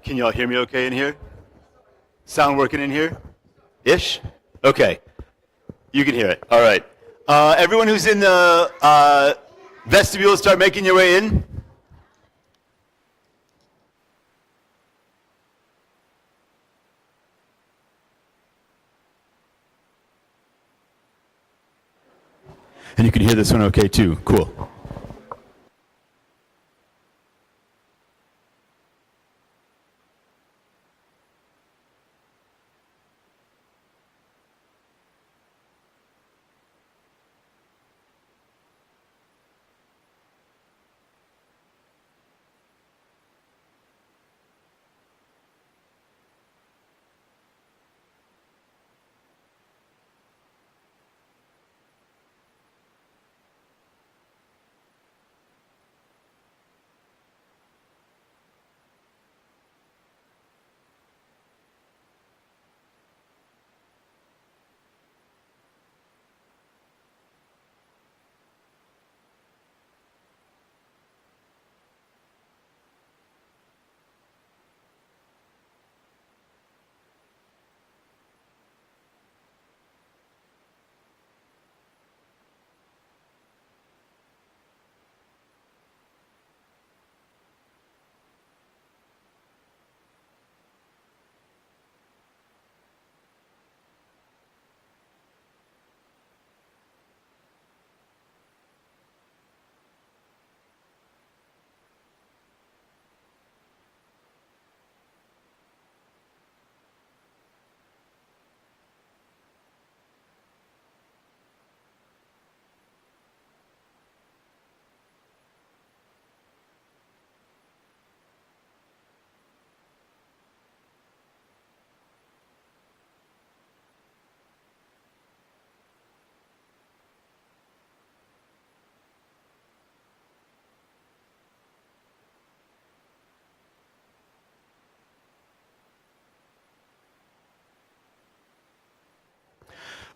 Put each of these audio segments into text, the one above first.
Can y'all hear me okay in here? Sound working in here? Ish? Okay. You can hear it. All right. Everyone who's in the vestibule, start making your way in. And you can hear this one okay too. Cool.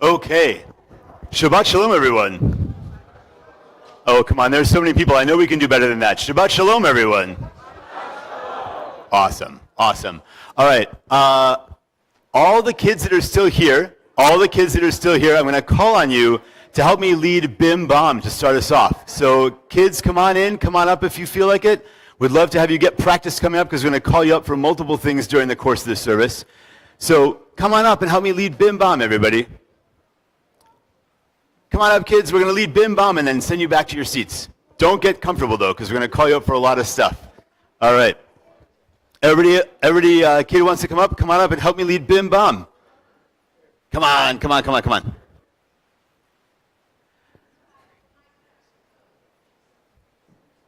Okay. Shabbat Shalom, everyone. Oh, come on. There's so many people. I know we can do better than that. Shabbat Shalom, everyone. Awesome. Awesome. All right. All the kids that are still here, I'm going to call on you to help me lead Bim Bam to start us off. So kids, come on in. Come on up if you feel like it. We'd love to have you get practice coming up because we're going to call you up for multiple things during the course of the service. So come on up and help me lead Bim Bam, everybody. Come on up, kids. We're going to lead Bim Bam and then send you back to your seats. Don't get comfortable, though, because we're going to call you up for a lot of stuff. All right. Everybody kid who wants to come on up and help me lead Bim Bam. Come on.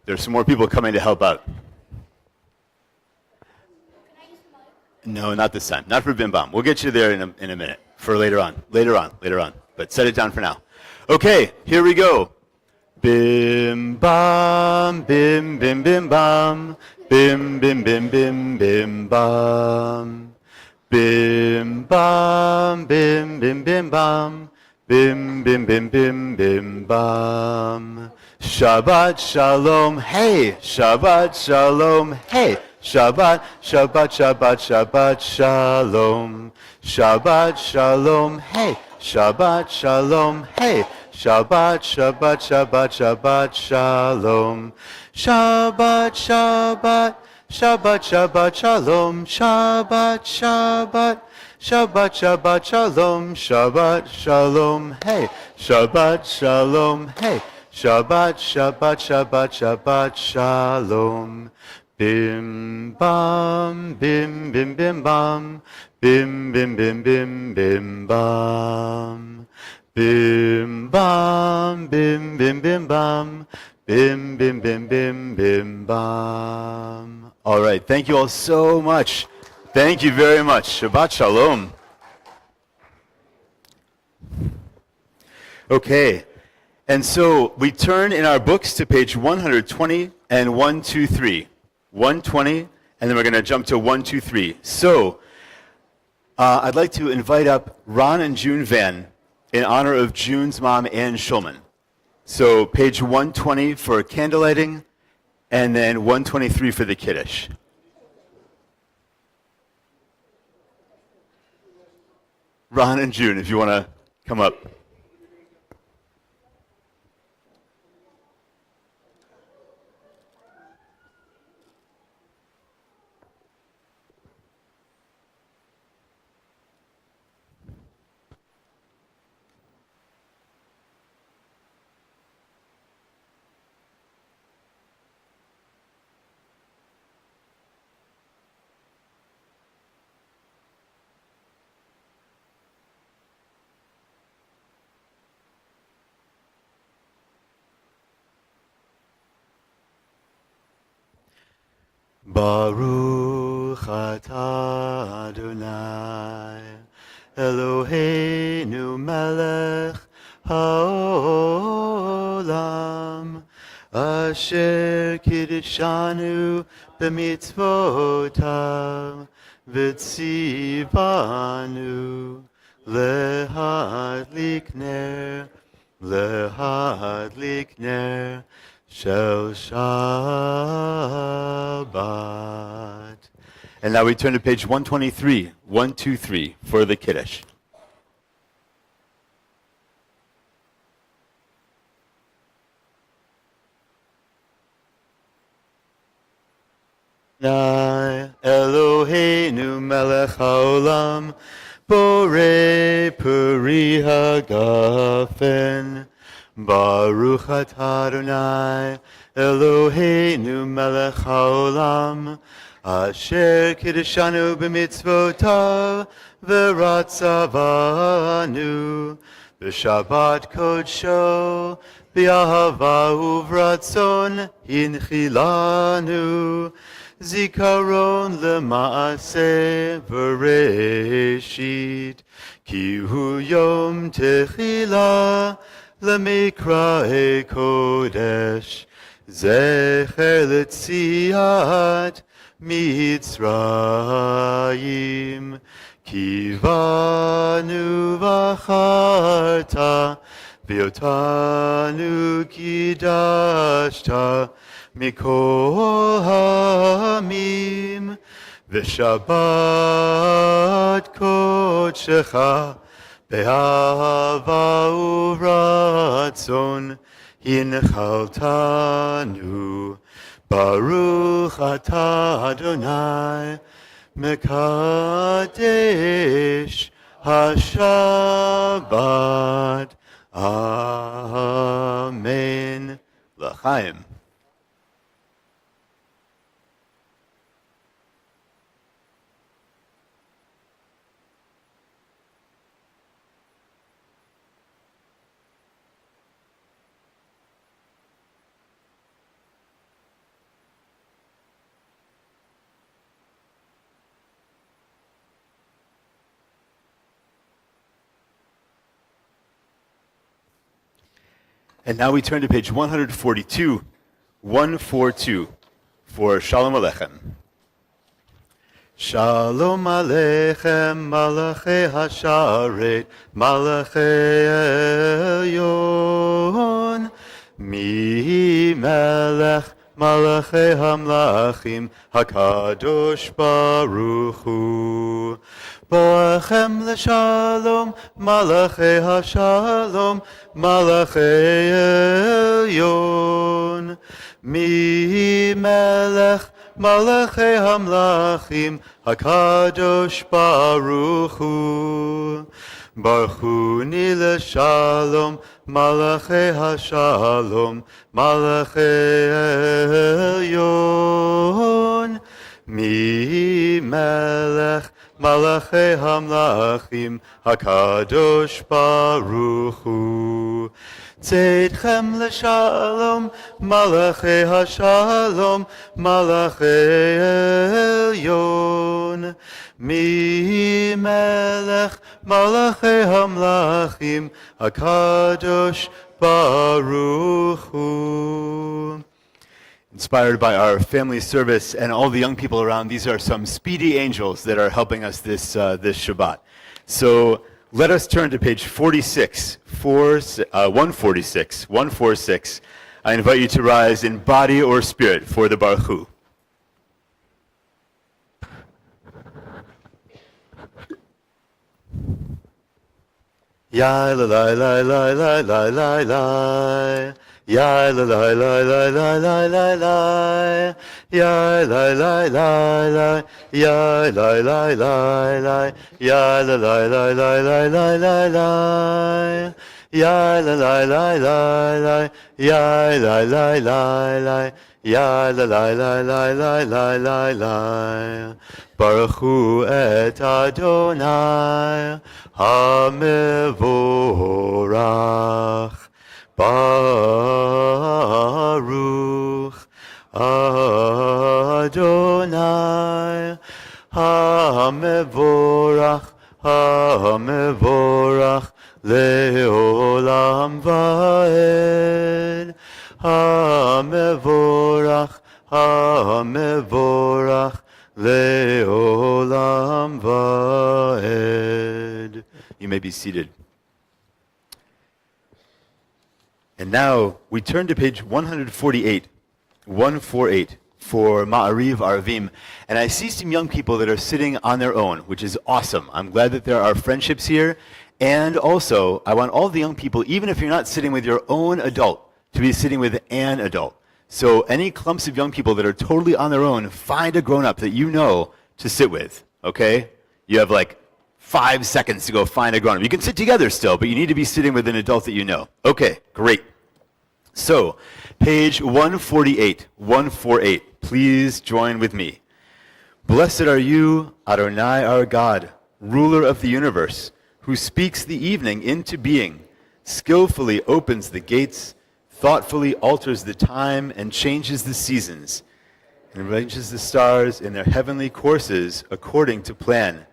There's some more people coming to help out. No, not this time. Not for Bim Bam. We'll get you there in a minute for later on. But set it down for now. Okay, here we go. Bim bam, bim bim bim bam, bim bim bim bim bim bam, bim bam, bim bim bim bam, bim bim bim bim bim bam. Shabbat shalom, hey. Shabbat shalom, hey. Shabbat shalom. Shabbat shalom, hey. Shabbat shalom, hey. Shabbat shalom. Shabbat shalom. Shabbat shalom. Shabbat shalom, hey. Shabbat shalom, hey. Shabbat shalom. Bim bam, bim bim bim bam, bim bim bim bim bim bam, bim bam, bim bim bim bam, bim bim bim bim bim bam. All right, thank you all so much. Thank you very much. Shabbat shalom. Okay, and so we turn in our books to page 120 and 123. 120, and then we're going to jump to 123. So, I'd like to invite up Ron and June Van in honor of June's mom, Ann Schulman. So, page 120 for candle lighting, and then 123 for the Kiddush. Ron and June, if you want to come up. Baruch atah Adonai Eloheinu melech haolam asher kiddushanu b'mitzvotav v'tzivanu lehadlik ner Shel Shabbat. And now we turn to page 123, 123 for the Kiddush. Eloheinu melech haolam borei peri hagafen Baruch atah Adonai Eloheinu melech haolam asher kiddushanu b'mitzvotav v'ratzavanu b'shabbat kodsho b'ahava uvratzon hinchilanu zikaron lema'aseh v'reshit ki hu yom techila למקראי קודש, זכר ליציאת מצרים. כי בנו בחרת, ואותנו קידשת מכל העמים, ושבת קודשך באהבה וברצון הנחלתנו. ברוך אתה אדוני מקדש השבת. אמן. לחיים. And now we turn to page 142, 142 for Shalom Aleichem. Shalom Aleichem, Malachei Hasharet, Malachei Elyon, Mi Melech, Malachei Hamlachim, HaKadosh Baruch Hu. Boachem l'shalom, Malachei Hashalom, Malachei Elyon. Mi Melech, Malachei Hamlachim, HaKadosh Baruch Hu. Baruchuni l'shalom, Malachei Hashalom, Malachei Elyon. Mi Melech, Malachei Hamlachim, HaKadosh Baruch Hu. Tzedchem l'shalom, Malachei Hashalom, Malachei Elyon. Mi Melech, Malachei Hamlachim, HaKadosh Baruch Hu. Inspired by our family service and all the young people around, these are some speedy angels that are helping us this Shabbat. So let us turn to page 146. I invite you to rise in body or spirit for the Baruch Hu. Ya la la la la la la la la. Ya la la la la la la la la. Ya la la la la. Ya la la la la. Ya la la la la la la la la. Ya la la la la la. Ya la la la la. Ya la la la la la la la la. Baruch Hu et Adonai HaMevorach. Baruch Adonai HaMevorach. HaMevorach Leolam Vaed. HaMevorach, HaMevorach Leolam Vaed. You may be seated. And now we turn to page 148, 148 for Ma'ariv Arvim. And I see some young people that are sitting on their own, which is awesome. I'm glad that there are friendships here. And also, I want all the young people, even if you're not sitting with your own adult, to be sitting with an adult. So any clumps of young people that are totally on their own, find a grown-up that you know to sit with, okay? You have like 5 seconds to go find a grown-up. You can sit together still, but you need to be sitting with an adult that you know. Okay, great. So, page 148, 148. Please join with me. Blessed are you, Adonai our God, ruler of the universe, who speaks the evening into being, skillfully opens the gates, thoughtfully alters the time and changes the seasons, and arranges the stars in their heavenly courses according to plan.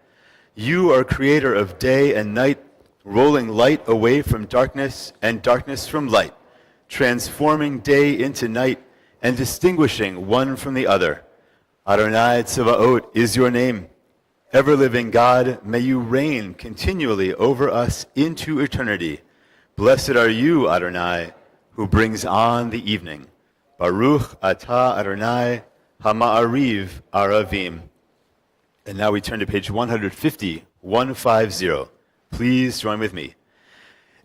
You are creator of day and night, rolling light away from darkness and darkness from light, transforming day into night and distinguishing one from the other. Adonai Tzevaot is your name. Ever-living God, may you reign continually over us into eternity. Blessed are you, Adonai, who brings on the evening. Baruch atah Adonai Hama'ariv Aravim. And now we turn to page 150, 150. Please join with me.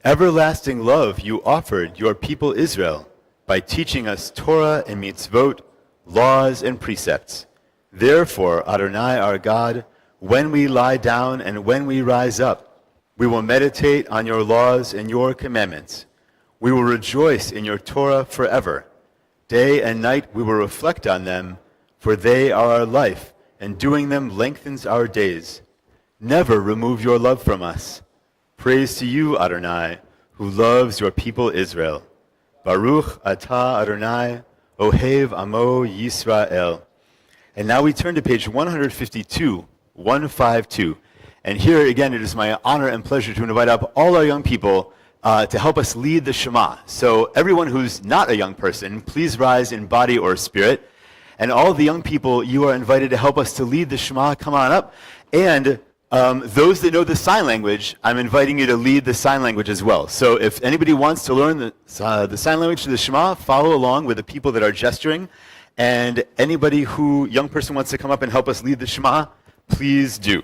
Everlasting love you offered your people Israel by teaching us Torah and mitzvot, laws and precepts. Therefore, Adonai our God, when we lie down and when we rise up, we will meditate on your laws and your commandments. We will rejoice in your Torah forever. Day and night we will reflect on them, for they are our life, and doing them lengthens our days. Never remove your love from us. Praise to you, Adonai, who loves your people Israel. Baruch atah Adonai, Ohev Amo Yisrael. And now we turn to page 152, 152. And here again, it is my honor and pleasure to invite up all our young people to help us lead the Shema. So everyone who's not a young person, please rise in body or spirit. And all the young people, you are invited to help us to lead the Shema. Come on up. And those that know the sign language, I'm inviting you to lead the sign language as well. So if anybody wants to learn the sign language to the Shema, follow along with the people that are gesturing. And anybody who, young person, wants to come up and help us lead the Shema, please do.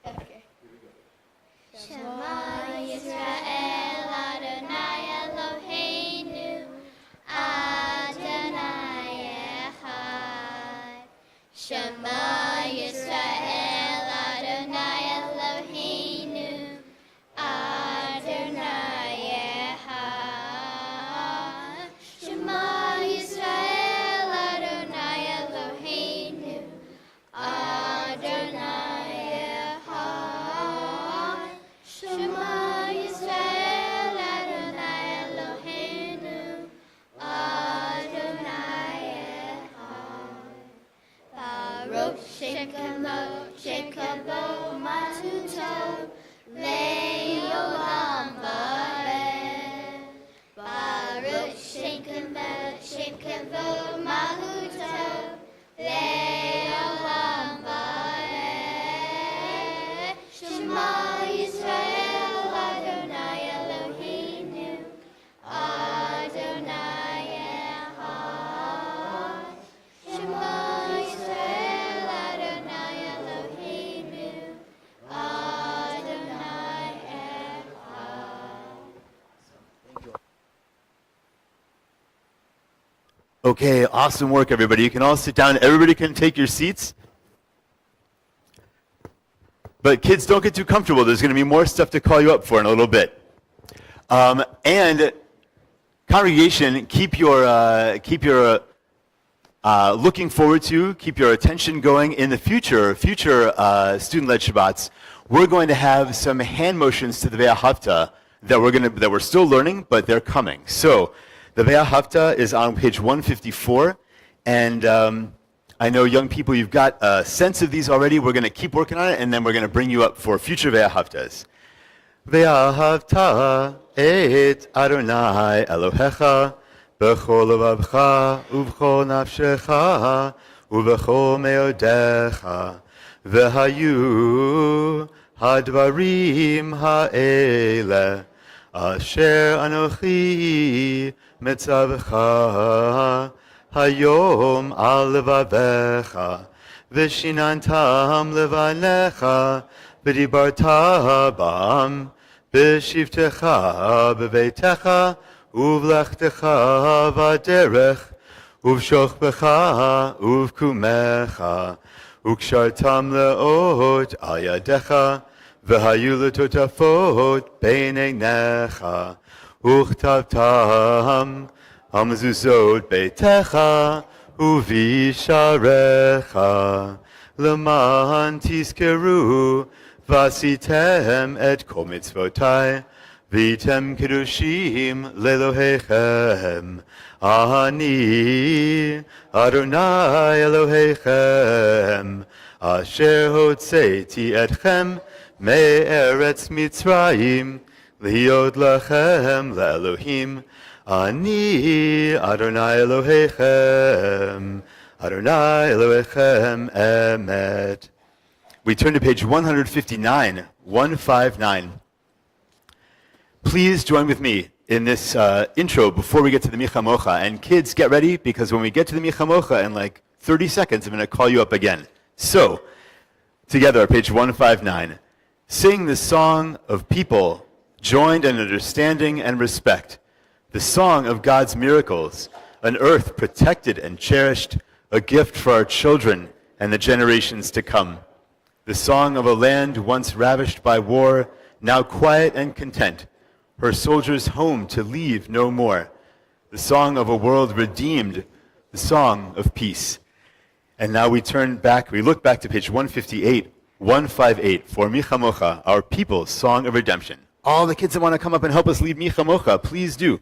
Okay. Shema Yisrael Adonai Eloheinu Adonai Echad. Shema Yisrael Adonai Eloheinu Adonai Echad. Shema Yisrael Okay, awesome work, everybody. You can all sit down. Everybody can take your seats. But kids, don't get too comfortable. There's going to be more stuff to call you up for in a little bit. And congregation, keep your looking forward to, keep your attention going in the future student-led Shabbats. We're going to have some hand motions to the Ve'ahavta that we're still learning, but they're coming. So the Ve'ahavta is on page 154, and I know young people, you've got a sense of these already. We're going to keep working on it, and then we're going to bring you up for future Ve'ahavtas. Ve'ahavta et Adonai Elohecha b'chol levavcha u'b'chol nafshecha u'b'chol meodecha v'hayu hadvarim ha'ele asher anochi mitzavcha hayom al levavecha v'shinantam levanecha v'dibarta bam b'shivtecha b'veitecha uvlechtecha v'derech uvshochbecha uvkumecha ukshartam leot al yadecha v'hayu letotafot b'neinecha uchtavtam המזוזות ביתך ובישעריך למען תזכרו ועשיתם את כל מצוותיי והייתם קדושים לאלוהיכם אני אדוני אלוהיכם אשר הוצאתי אתכם מארץ מצרים להיות לכם לאלוהים Ani Adonai Elohechem, Adonai Elohechem Emet. We turn to page 159, 159. Please join with me in this intro before we get to the Michamocha. And kids, get ready, because when we get to the Michamocha in like 30 seconds, I'm going to call you up again. So, together, page 159. Sing the song of people joined in understanding and respect. The song of God's miracles, an earth protected and cherished, a gift for our children and the generations to come. The song of a land once ravished by war, now quiet and content, her soldiers home to leave no more. The song of a world redeemed, the song of peace. And now we look back to page 158, 158 for Michamocha, our people's song of redemption. All the kids that want to come up and help us lead Michamocha, please do.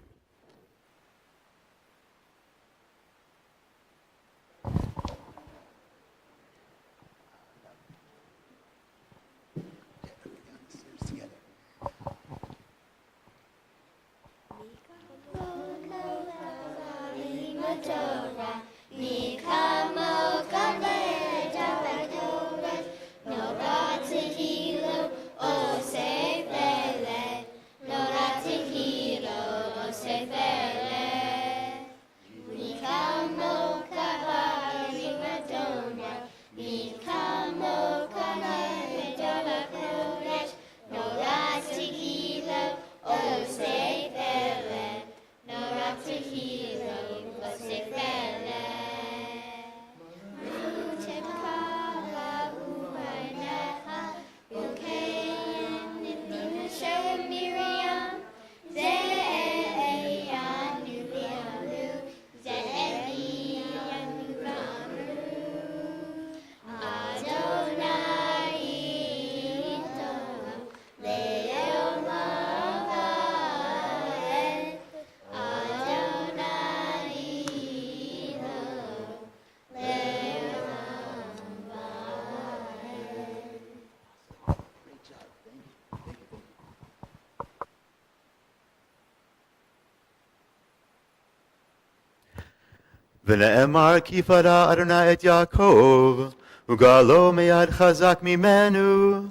ונאמר כי פדה אדוני את יעקב, וגאלו מיד חזק ממנו,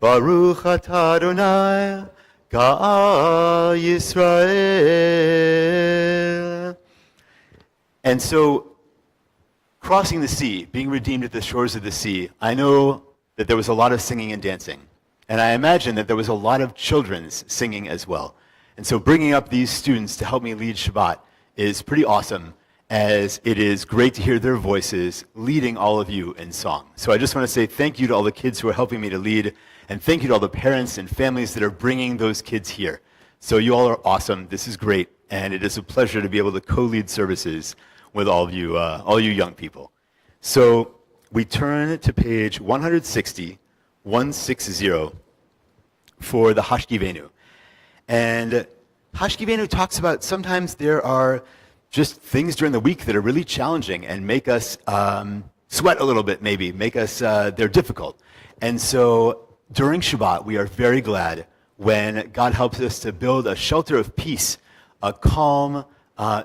ברוך אתה אדוני, גאל ישראל. And so, crossing the sea, being redeemed at the shores of the sea, I know that there was a lot of singing and dancing. And I imagine that there was a lot of children's singing as well. And so bringing up these students to help me lead Shabbat is pretty awesome. as it is great to hear their voices leading all of you in song. So I just want to say thank you to all the kids who are helping me to lead, and thank you to all the parents and families that are bringing those kids here. So you all are awesome. This is great, and it is a pleasure to be able to co-lead services with all you young people. So we turn to page 160, 160, for the Hashkivenu. And Hashkivenu talks about sometimes there are just things during the week that are really challenging and make us sweat a little bit, maybe, make us, they're difficult. And so during Shabbat, we are very glad when God helps us to build a shelter of peace, a calm,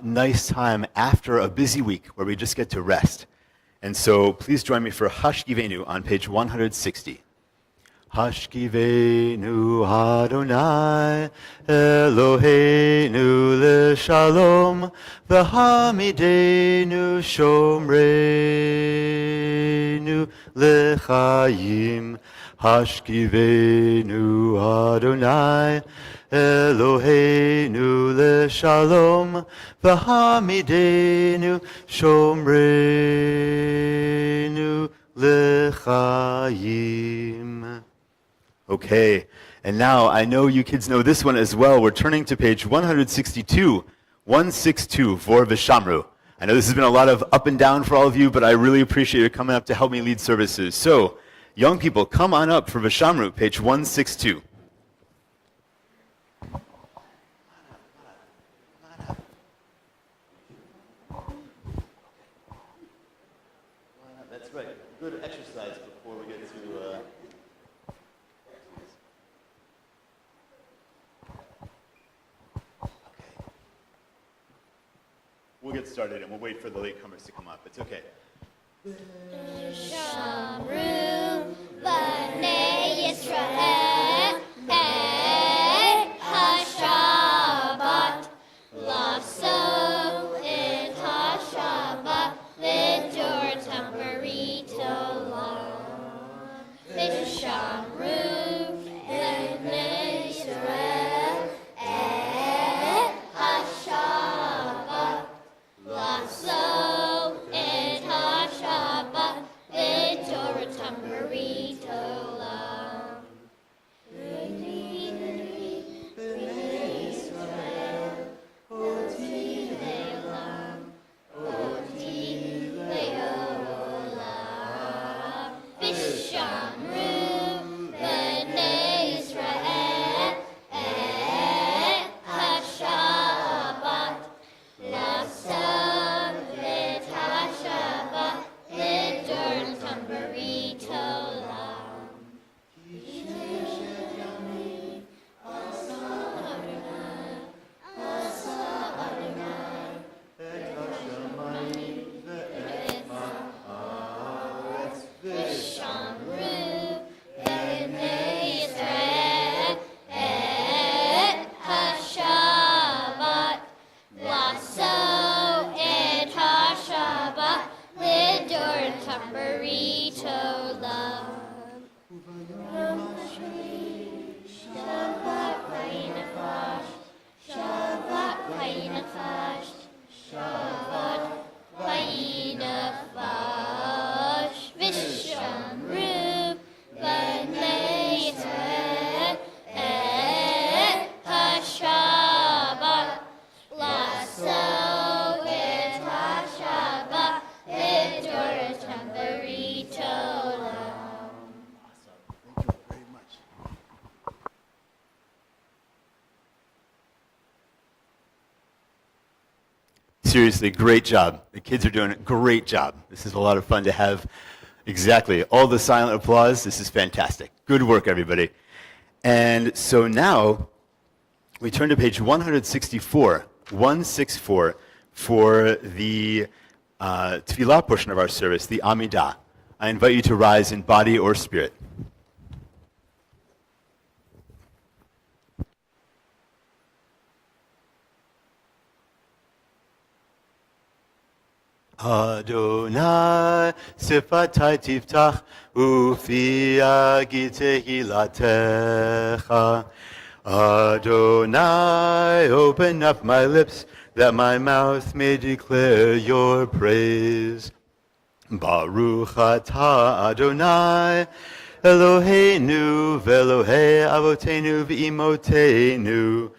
nice time after a busy week where we just get to rest. And so please join me for Hashkivenu on page 160. Hashkivenu Adonai Eloheinu l'shalom v'hamidenu shomreinu l'chaim. Hashkivenu Adonai Eloheinu l'shalom v'hamidenu shomreinu l'chaim. Okay, and now I know you kids know this one as well. We're turning to page 162, 162 for Vishamru. I know this has been a lot of up and down for all of you, but I really appreciate you coming up to help me lead services. So, young people, come on up for Vishamru, page 162. That's right. Good exercise before we get to... We'll get started and we'll wait for the latecomers to come up. It's okay. Shamru b'nei Yisrael et ha-Shabbat lasso et ha-Shabbat v'dor tamari tolam v'shamru b'nei Yisrael et ha-Shabbat lasso et ha-Shabbat v'dor tamari tolam v'nei Yisrael oti le'olam oti le'olam v'shamru b'nei Yisrael et ha-Shabbat lasso et ha-Shabbat v'dor tamari tolam V'shamru b'nei Yisrael et ha-Shabbat lasso et ha-Shabbat v'dor tamari tolam Shabbat v'yinachash Shabbat v'yinachash Shabbat v'yinachash V'shamru b'nei Yisrael et ha-Shabbat lasso et ha-Shabbat v'dor tamari tolam. Thank you very much. Seriously, great job. The kids are doing a great job. This is a lot of fun to have. Exactly. All the silent applause. This is fantastic. Good work, everybody. And so now we turn to page 164, 164, for the tefillah portion of our service, the Amidah. I invite you to rise in body or spirit. Adonai sifatai tiftach ufi agi tehilatecha. Adonai, open up my lips that my mouth may declare your praise. Baruch atah Adonai, Eloheinu ve'Elohei Avotenu ve'imotenu,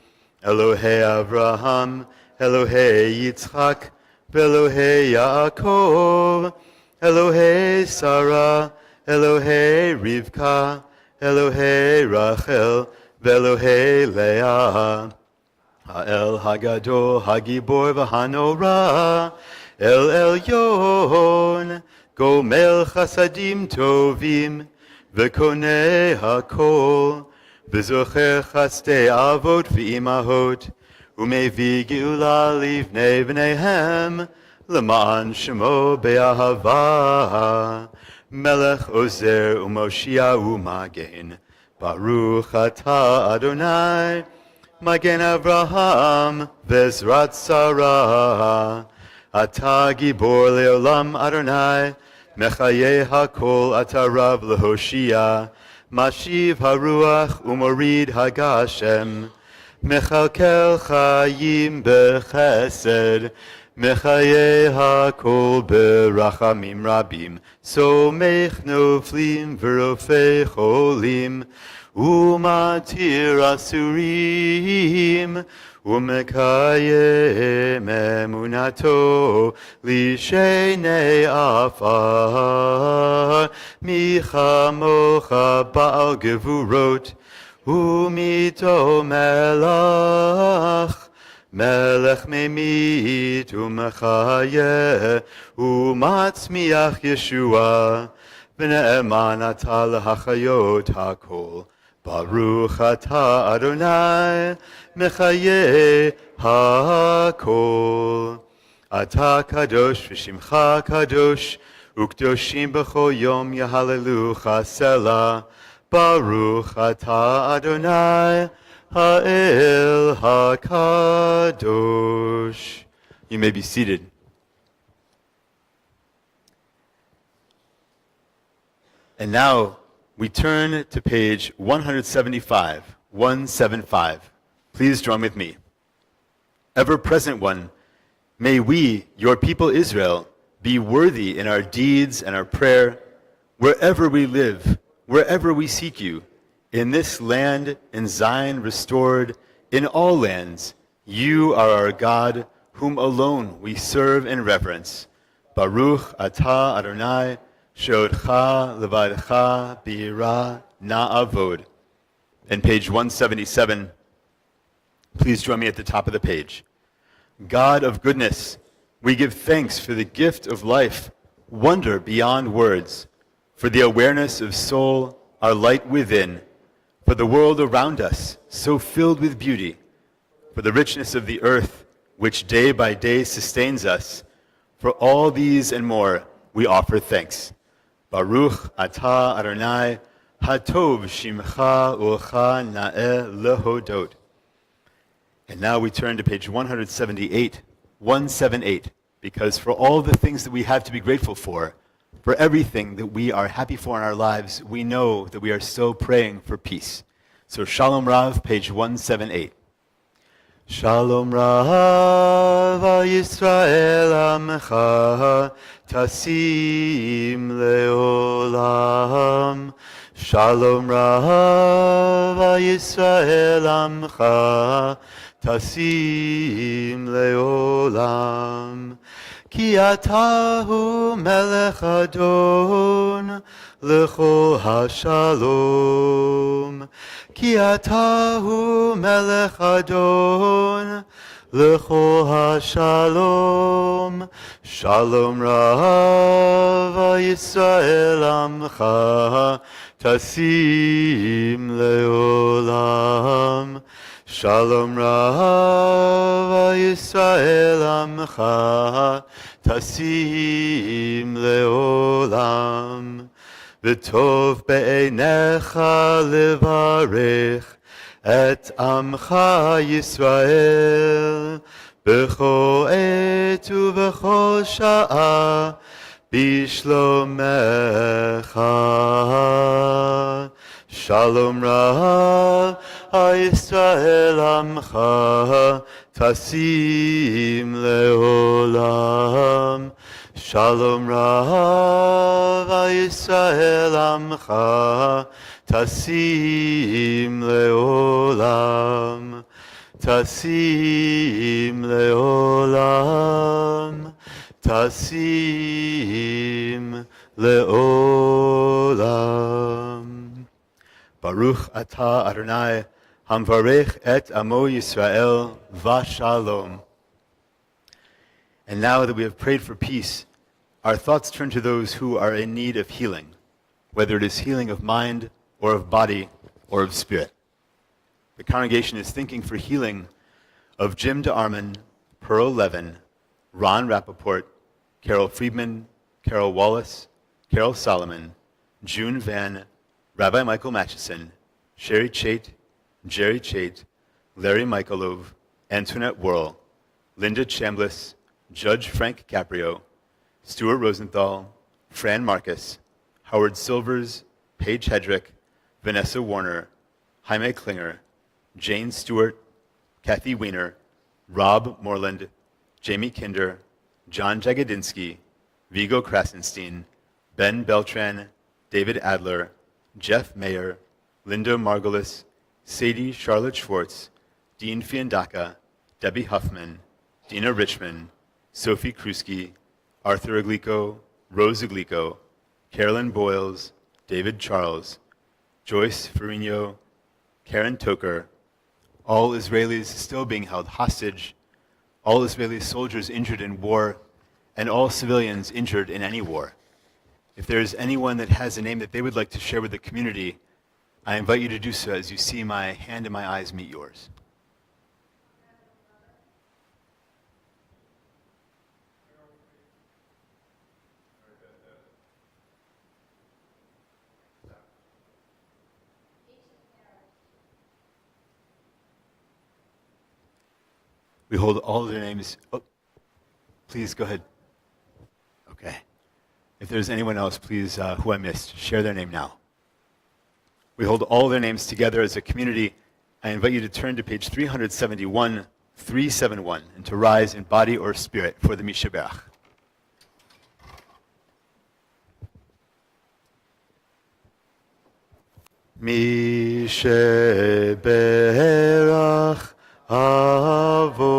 Elohei Avraham, Elohei Yitzchak, ve'Elohei Yaakov, Elohei Sarah, Elohei Rivka, Elohei Rachel, ve'Elohei Leah. Ha'el Hagadol Hagibor v'Hanora, El Elyon, Gomel Chasadim Tovim, V'Konei Hakol, V'Zocher Chastei Avot V'Imahot, Umevi Geula Livnei B'neihem, L'ma'an Shemo Be'ahava, Melech Ozer U'Moshia U'Magen, Baruch Atah Adonai, Magen Avraham, Vezrat Sarah, Ata Gibor Leolam Adonai, Mechaye HaKol Ata Rav Lehoshia, Mashiv HaRuach Umorid HaGashem, Mechalkel Chayim Bechesed, Mechaye HaKol Berachamim Rabim, Somech Noflim V'Rofei Cholim, Umatir Asurim, Umekayem Emunato, Lishenei Afar, Michamocha Baal Gevurot, Umito Melach, Melech Memit Umechaye, Umatzmiach Yeshua, V'ne'eman Ata L'Hachayot HaKol, Baruch Atah Adonai, Mechaye HaKol. Ata Kadosh v'Shimcha Kadosh, Ukdoshim b'chol yom Yahalelucha Selah. Baruch Atah Adonai, Ha'el HaKadosh. You may be seated. And now, we turn to page 175, 175. Please join with me. Ever-present one, may we, your people Israel, be worthy in our deeds and our prayer, wherever we live, wherever we seek you, in this land, in Zion restored, in all lands. You are our God, whom alone we serve and reverence. Baruch atah Adonai, She'odcha levadcha bi'ira na'avod. And page 177, please join me at the top of the page. God of goodness, we give thanks for the gift of life, wonder beyond words, for the awareness of soul, our light within, for the world around us, so filled with beauty, for the richness of the earth, which day by day sustains us. For all these and more, we offer thanks. Baruch atah Adonai, hatov shimcha u'cha na'eh lehodot. And now we turn to page 178, 178, because for all the things that we have to be grateful for everything that we are happy for in our lives, we know that we are still praying for peace. So Shalom Rav, page 178. Shalom Rav al Yisrael Amcha Tasim Leolam. Shalom Rav al Yisrael Amcha Tasim Leolam. Ki atahu melech adon lechol hashalom. Ki atahu melech adon lechol hashalom. Shalom rav Yisrael amcha tasim leolam. Shalom rav Yisrael amcha tasim leolam. V'tov be'einecha levarech et amcha Yisrael b'chol et u'b'chol sha'a bishlomecha. Shalom Rav Yisrael Amcha Tasim Leolam. Shalom Rav Yisrael Amcha Tasim Leolam. Tasim Leolam. Tasim Leolam. Baruch atah Adonai hamvarech et amo Yisrael v'shalom. And now that we have prayed for peace, our thoughts turn to those who are in need of healing, whether it is healing of mind or of body or of spirit. The congregation is thinking for healing of Jim DeArmond, Pearl Levin, Ron Rappaport, Carol Friedman, Carol Wallace, Carol Solomon, June Van, Rabbi Michael Matchison, Sherry Chait, Jerry Chait, Larry Michalov, Antoinette Worrell, Linda Chambliss, Judge Frank Caprio, Stuart Rosenthal, Fran Marcus, Howard Silvers, Paige Hedrick, Vanessa Warner, Jaime Klinger, Jane Stewart, Kathy Weiner, Rob Moreland, Jamie Kinder, John Jagodinsky, Vigo Krasenstein, Ben Beltran, David Adler, Jeff Mayer, Linda Margolis, Sadie Charlotte Schwartz, Dean Fiandaca, Debbie Huffman, Dina Richmond, Sophie Krusky, Arthur Aglico, Rose Aglico, Carolyn Boyles, David Charles, Joyce Farino, Karen Toker, all Israelis still being held hostage, all Israeli soldiers injured in war, and all civilians injured in any war. If there is anyone that has a name that they would like to share with the community, I invite you to do so as you see my hand and my eyes meet yours. We hold all their names. Oh, please go ahead. Okay. If there's anyone else, please, who I missed, share their name now. We hold all their names together as a community. I invite you to turn to page 371, 371, and to rise in body or spirit for the Mishaberach. Mishaberach Avotenu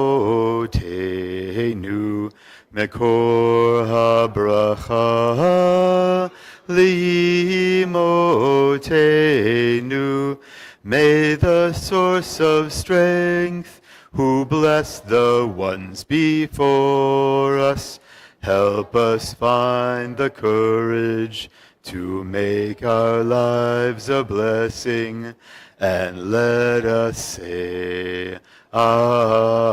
Mekor habracha li'imotenu. May the source of strength, who bless the ones before us, help us find the courage to make our lives a blessing, and let us say Amen.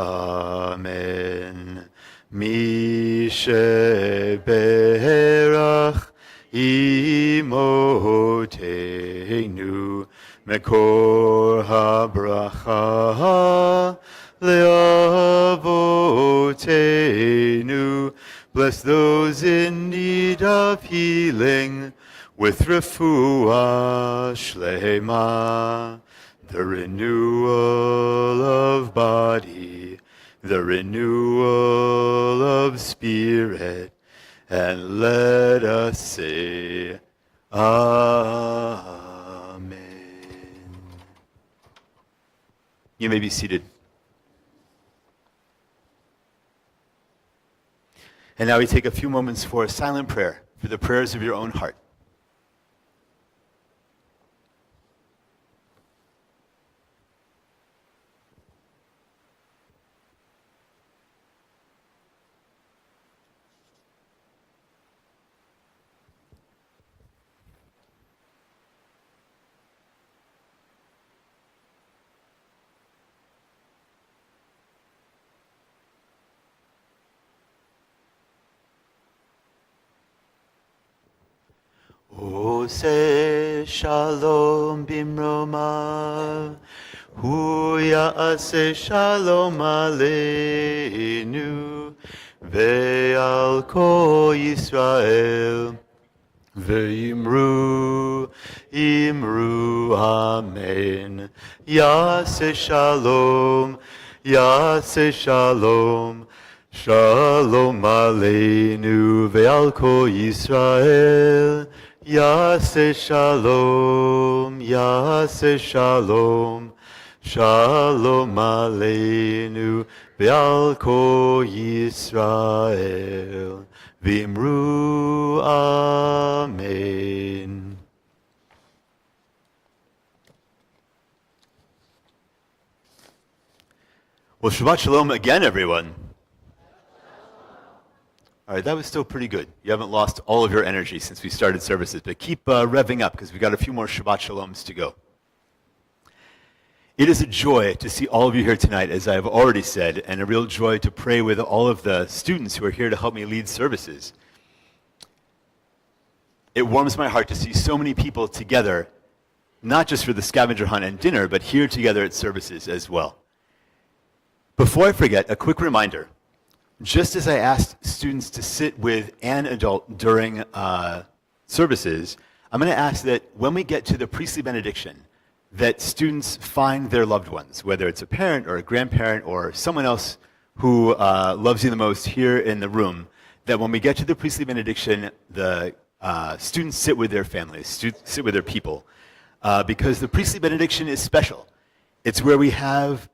Mishaberach imotenu mekor habracha le'avotenu. Bless those in need of healing with refuah shlema, the renewal of body, the renewal of spirit, and let us say Amen. You may be seated. And now we take a few moments for a silent prayer, for the prayers of your own heart. Ose shalom bimromav, hu ya'aseh shalom aleinu, ve'al kol Yisrael, Ve'imru, imru, amen. Yaseh shalom, yaseh shalom. Shalom aleinu ve'al kol Yisrael. Yaseh shalom, yaseh shalom. Shalom aleinu ve'al kol Yisrael. V'imru amen. Well, Shabbat Shalom again, everyone. All right, that was still pretty good. You haven't lost all of your energy since we started services, but keep revving up because we've got a few more Shabbat Shaloms to go. It is a joy to see all of you here tonight, as I have already said, and a real joy to pray with all of the students who are here to help me lead services. It warms my heart to see so many people together, not just for the scavenger hunt and dinner, but here together at services as well. Before I forget, a quick reminder. Just as I asked students to sit with an adult during services, I'm going to ask that when we get to the priestly benediction, that students find their loved ones, whether it's a parent or a grandparent or someone else who loves you the most here in the room, that when we get to the priestly benediction, the students sit with their families, sit with their people, because the priestly benediction is special. It's where we have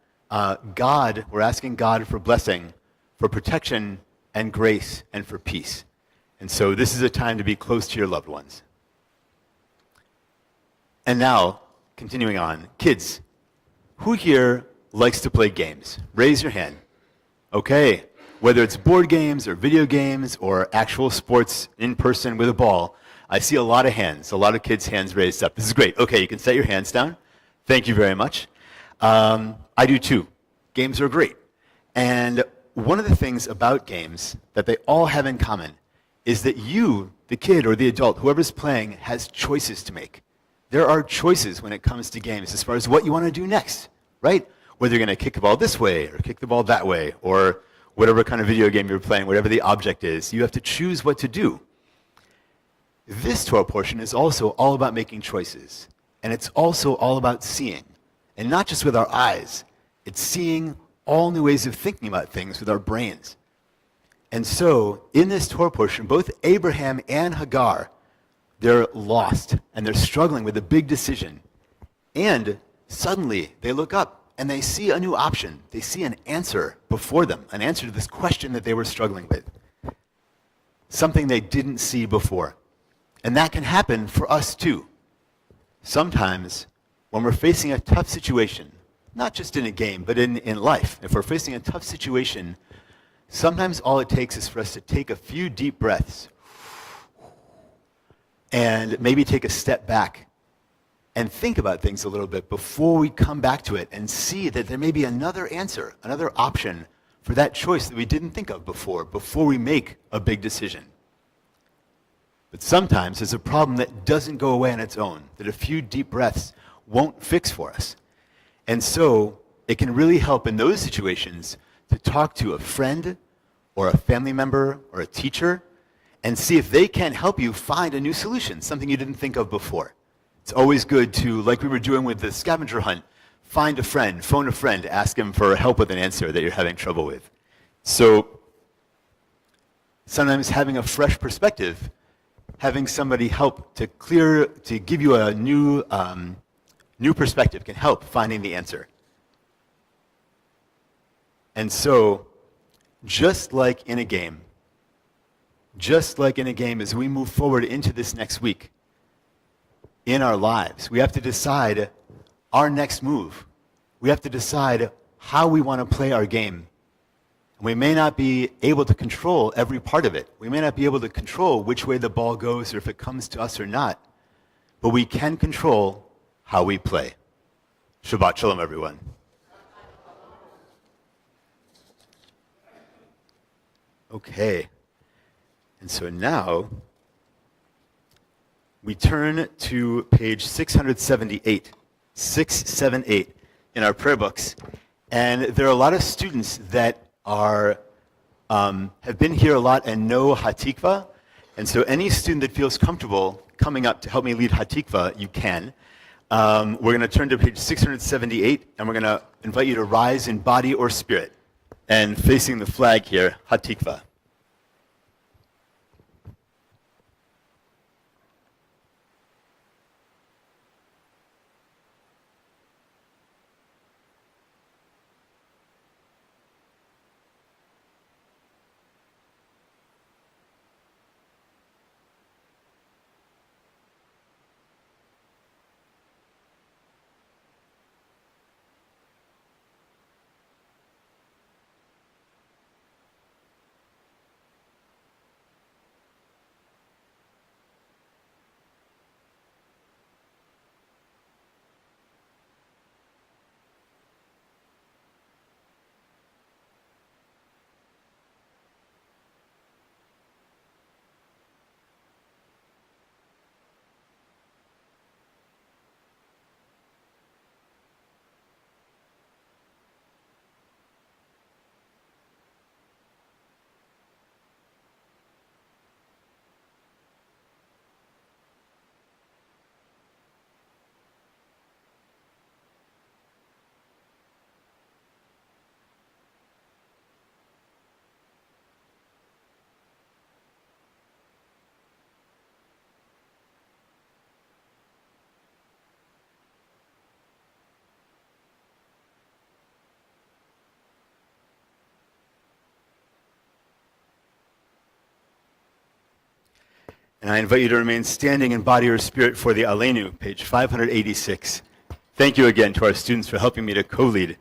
God, we're asking God for blessing, for protection and grace and for peace. And so this is a time to be close to your loved ones. And now, continuing on, kids, who here likes to play games? Raise your hand. Okay, whether it's board games or video games or actual sports in person with a ball, I see a lot of hands, a lot of kids' hands raised up. This is great. Okay, you can set your hands down. Thank you very much. I do too. Games are great. And one of the things about games that they all have in common is that you, the kid or the adult, whoever's playing, has choices to make. There are choices when it comes to games as far as what you want to do next, right? Whether you're going to kick the ball this way or kick the ball that way or whatever kind of video game you're playing, whatever the object is, you have to choose what to do. This Torah portion is also all about making choices. And it's also all about seeing. And not just with our eyes. It's seeing all new ways of thinking about things with our brains. And so, in this Torah portion, both Abraham and Hagar, they're lost, and they're struggling with a big decision. And suddenly, they look up, and they see a new option. They see an answer before them, an answer to this question that they were struggling with. Something they didn't see before. And that can happen for us too. Sometimes, when we're facing a tough situation, not just in a game, but in life. If we're facing a tough situation, sometimes all it takes is for us to take a few deep breaths and maybe take a step back and think about things a little bit before we come back to it and see that there may be another answer, another option for that choice that we didn't think of before we make a big decision. But sometimes there's a problem that doesn't go away on its own, that a few deep breaths won't fix for us. And so it can really help in those situations to talk to a friend or a family member or a teacher and see if they can help you find a new solution, something you didn't think of before. It's always good to, like we were doing with the scavenger hunt, find a friend, phone a friend, ask him for help with an answer that you're having trouble with. So sometimes having a fresh perspective, having somebody help to give you a new perspective can help finding the answer. And so, just like in a game, as we move forward into this next week, in our lives, we have to decide our next move. We have to decide how we want to play our game. We may not be able to control every part of it. We may not be able to control which way the ball goes or if it comes to us or not. But we can control how we play. Shabbat Shalom, everyone. Okay. And so now we turn to page 678, 678 in our prayer books. And there are a lot of students that have been here a lot and know Hatikva. And so any student that feels comfortable coming up to help me lead Hatikva, you can. We're going to turn to page 678, and we're going to invite you to rise in body or spirit. And facing the flag here, Hatikva. And I invite you to remain standing in body or spirit for the Aleinu, page 586. Thank you again to our students for helping me to co-lead.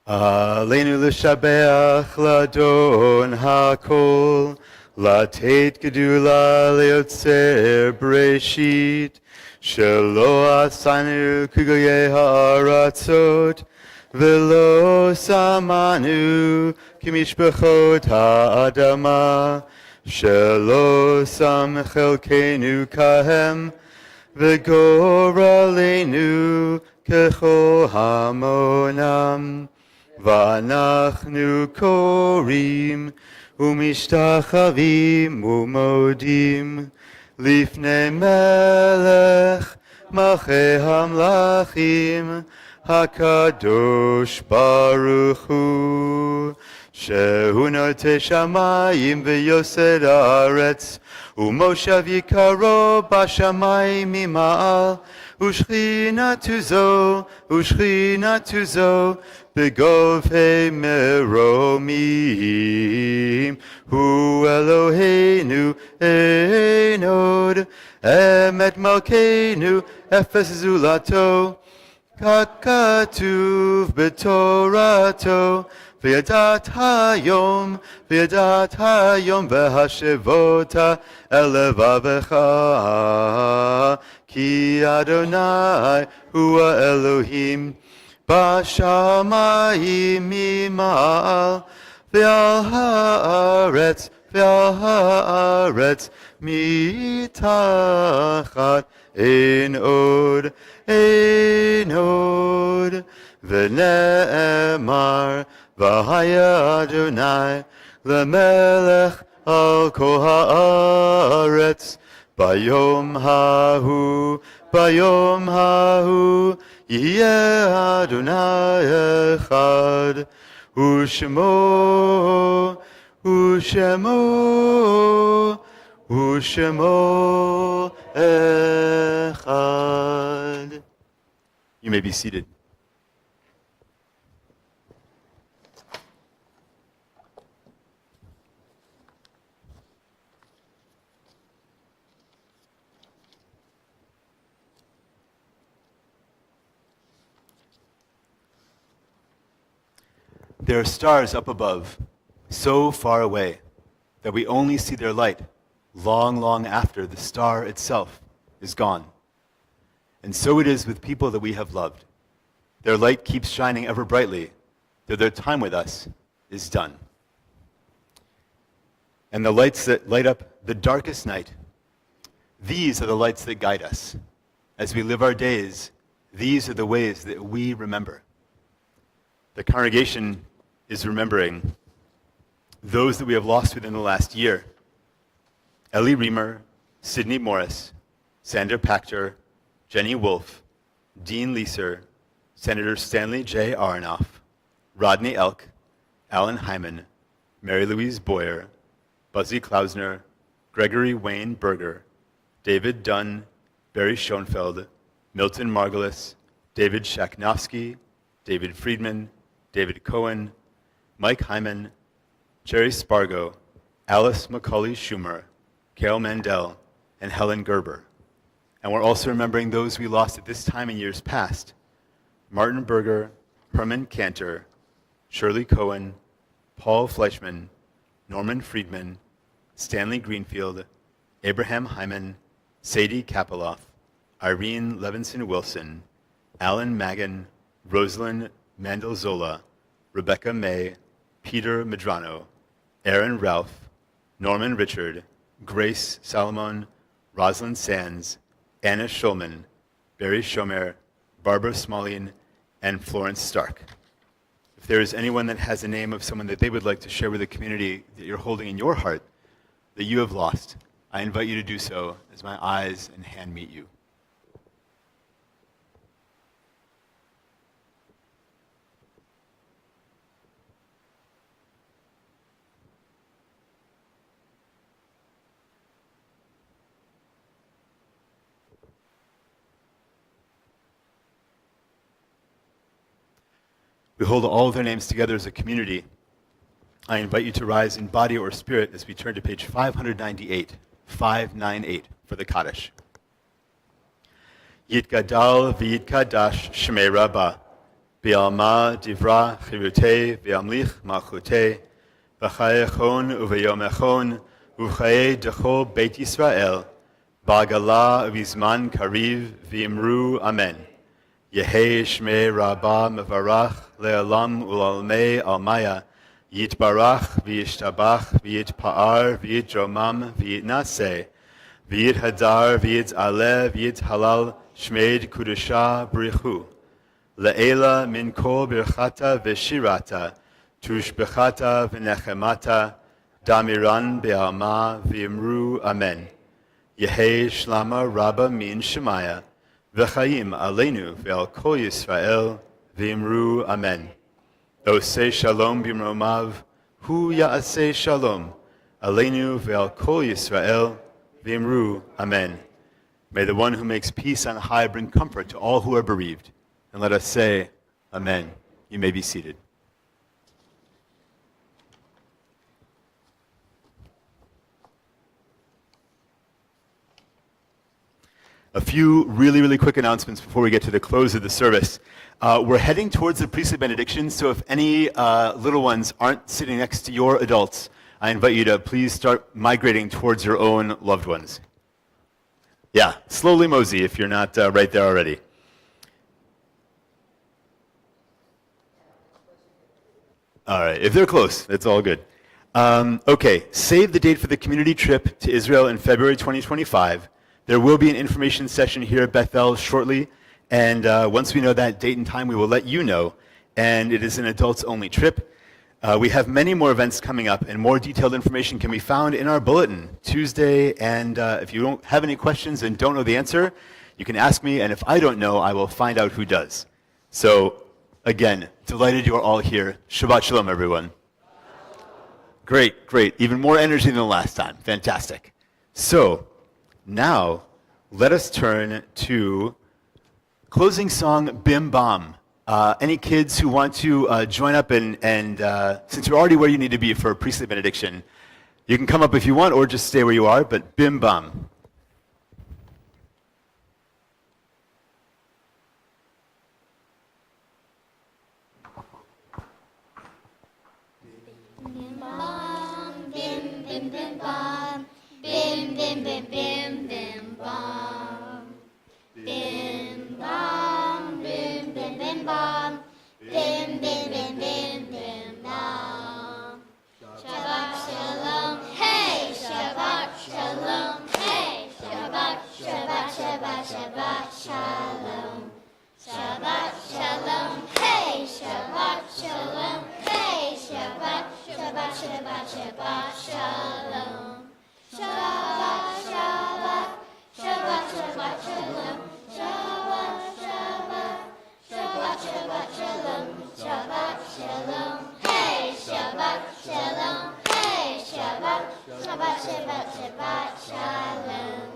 Aleinu l'shabeach ladon hakol, latet gedula leotzer breshit, shelo asanu kugoye ha'aratzot, velo samanu kimishbechot ha'adama, Shelo sam chelkenu kahem, v'goralenu kechol hamonam, v'anachnu korim, umishtachavim umodim, lifnei melech, malchei hamlachim, hakadosh baruch hu. Shehu notei shamayim v'yosed haaretz, u'moshav yikaro b'shamayim mima'al, u'shchinatu zo, b'govhei meromim, hu Eloheinu einod, emet malkeinu, efes zulato, kakatuv b'torato, V'yadat hayom v'hashevota elevavecha, ki Adonai hua Elohim, b'shamayim mima'al, v'al haaretz mitachat ein od, v'ne'emar, V'haya Adonai lemelech al kol haaretz, bayom hahu, yeh Adonai echad, u'shemo echad. You may be seated. There are stars up above, so far away, that we only see their light long, long after the star itself is gone. And so it is with people that we have loved. Their light keeps shining ever brightly, though their time with us is done. And the lights that light up the darkest night, these are the lights that guide us. As we live our days, these are the ways that we remember. The congregation is remembering those that we have lost within the last year, Ellie Reamer, Sydney Morris, Sander Pachter, Jenny Wolfe, Dean Leeser, Senator Stanley J. Aronoff, Rodney Elk, Alan Hyman, Mary Louise Boyer, Buzzy Klausner, Gregory Wayne Berger, David Dunn, Barry Schoenfeld, Milton Margulis, David Shaknovsky, David Friedman, David Cohen, Mike Hyman, Jerry Spargo, Alice McCauley Schumer, Carol Mandel, and Helen Gerber. And we're also remembering those we lost at this time in years past: Martin Berger, Herman Cantor, Shirley Cohen, Paul Fleischman, Norman Friedman, Stanley Greenfield, Abraham Hyman, Sadie Kapeloff, Irene Levinson Wilson, Alan Magan, Rosalind Mandelzola, Rebecca May, Peter Medrano, Aaron Ralph, Norman Richard, Grace Salomon, Rosalind Sands, Anna Schulman, Barry Schomer, Barbara Smallien, and Florence Stark. If there is anyone that has a name of someone that they would like to share with the community that you're holding in your heart that you have lost, I invite you to do so as my eyes and hand meet you. We hold all of their names together as a community. I invite you to rise in body or spirit as we turn to page 598, 598 for the Kaddish. Yitgadal v'yitkadash shmei Rabbah, bi'alma divra chirutei v'amlich malchutei, v'chayechon uv'yom echon, uv'chayei dechol Beit Yisrael, ba'gala v'izman kariv v'imru amen. Yehei shmei Rabbah mevarach le'alam u'lalmei almaya, Yitbarach v'yishtabach v'yitpa'ar v'yitromam v'yitnaseh v'yithadar v'yitzaleh v'yithalal shmeid kudusha brichu le'ela min kol birchata v'shirata tushbechata v'nechemata damiran be'alma v'imru amen. Yehei shlama rabba min shemaya v'chaim aleinu ve'al kol Yisrael v'imru amen. Oseh shalom bimromav, hu ya'aseh shalom, aleinu ve'al kol Yisrael, v'imru, amen. May the one who makes peace on high bring comfort to all who are bereaved. And let us say, amen. You may be seated. A few really quick announcements before we get to the close of the service. We're heading towards the priestly benediction, so if any little ones aren't sitting next to your adults, I invite you to please start migrating towards your own loved ones. Yeah, slowly mosey if you're not right there already. All right, if they're close, that's all good. Okay, save the date for the community trip to Israel in February 2025. There will be an information session here at Bethel shortly, and once we know that date and time, we will let you know. And it is an adults-only trip. We have many more events coming up, and more detailed information can be found in our bulletin Tuesday. And if you don't have any questions and don't know the answer, you can ask me, and if I don't know, I will find out who does. So, again, delighted you are all here. Shabbat shalom, everyone. Great. Even more energy than the last time. Fantastic. So, now, let us turn to closing song, Bim Bam. Any kids who want to join up and since you're already where you need to be for a priestly benediction, you can come up if you want or just stay where you are, but Bim Bam. Bim bam, bim bim bim bam, bim bim bim bim bim bam, bim bam, bim bim bim bam, bim bim bim bim bim bam. Shabbat shalom, hey, Shabbat shalom, hey, Shabbat, Shabbat, Shabbat, Shabbat shalom. Shabbat shalom, hey, Shabbat shalom, hey, Shabbat, Shabbat, Shabbat, Shabbat shalom. Shabbat Shabbat, Shabbat, Shabbat, Shabbat, Shalom.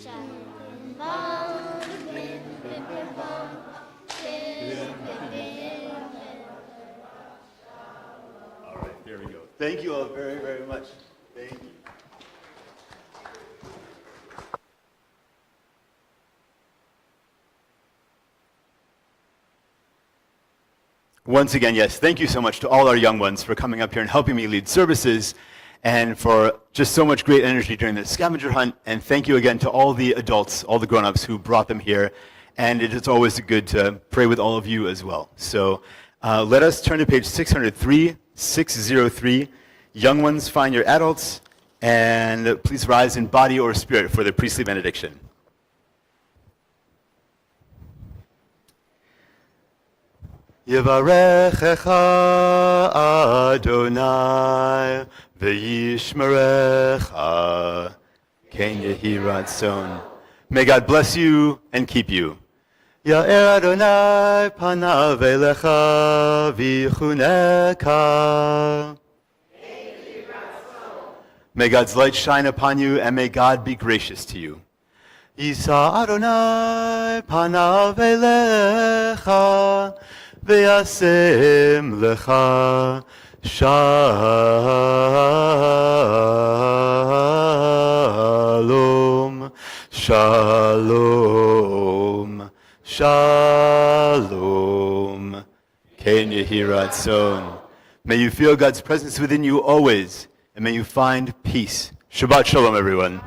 Shalom, bam, bim, bim, bim, bam, bim, bim, bim. All right, here we go. Thank you all very, very much. Thank you. Once again, yes, thank you so much to all our young ones for coming up here and helping me lead services and for just so much great energy during the scavenger hunt. And thank you again to all the adults, all the grown-ups who brought them here. And it is always good to pray with all of you as well. So let us turn to page 603, 603. Young ones, find your adults. And please rise in body or spirit for the priestly benediction. Yevarechecha Adonai v'yishmerecha ken yehi ratzon. May God bless you and keep you. Ya'er Adonai panav elecha v'yichuneka. May God's light shine upon you and may God be gracious to you. Yisa Adonai panav elecha V'yasem lecha shalom, shalom, shalom. Ken yehi ratzon. May you feel God's presence within you always, and may you find peace. Shabbat shalom, everyone.